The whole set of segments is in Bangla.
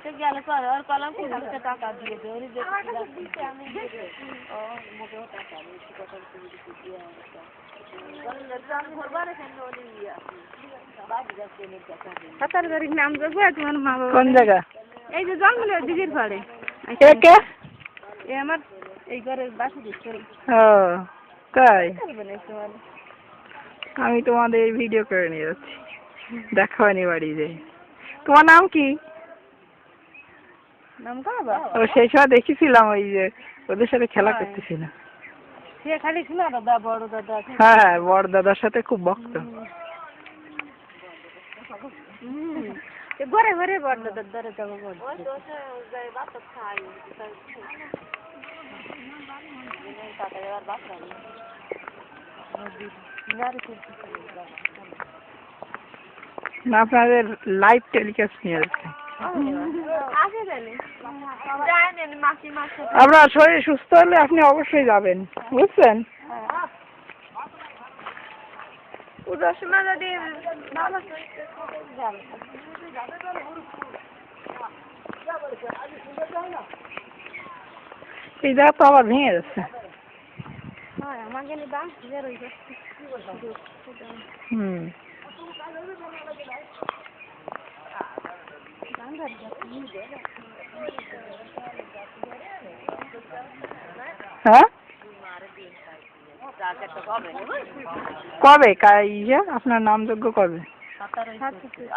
সে গেলে পরে ওর কলম কি টাকা দিয়ে দেয় ওর যে আমি ও মোটেও টাকা নেই কথা দিয়ে কোন জায়গা? এই যে জঙ্গলে দিদির পাড়ে কে কে? এই আমার এই ঘরের বাসা দিচ্ছে। ও তাই? আমি তোমাদের ভিডিও করে নিয়ে যাচ্ছি, দেখাবানি বাড়ি যে। তোমার নাম কি? নাম কাবা। ও সেই সময় দেখেছিলাম ওই যে ওদের সাথে খেলা করতেছিল। সে খালি ছিল দাদা বড় দাদা। হ্যাঁ বড় দাদার সাথে খুব বকতো। ঘরে ঘরে বড় দাদার ধরে যাবো বড় না আপনাদের লাইভ টেলিকাস্ট নিয়ে যাচ্ছে। আপনার শরীর সুস্থ হলে আপনি অবশ্যই যাবেন, বুঝছেন? এই জায়গা তো আবার ভেঙে যাচ্ছে। হুম হ্যাঁ কবে আপনার নামযোগ্য কবে?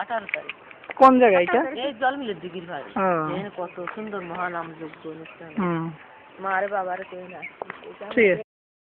18 তারিখ। কোন জায়গা এটা? এই জলমিলের দিঘির ভাই। কত সুন্দর মহানামযোগ্য অনুষ্ঠান। মারে বাবারে কই না। ঠিক আছে।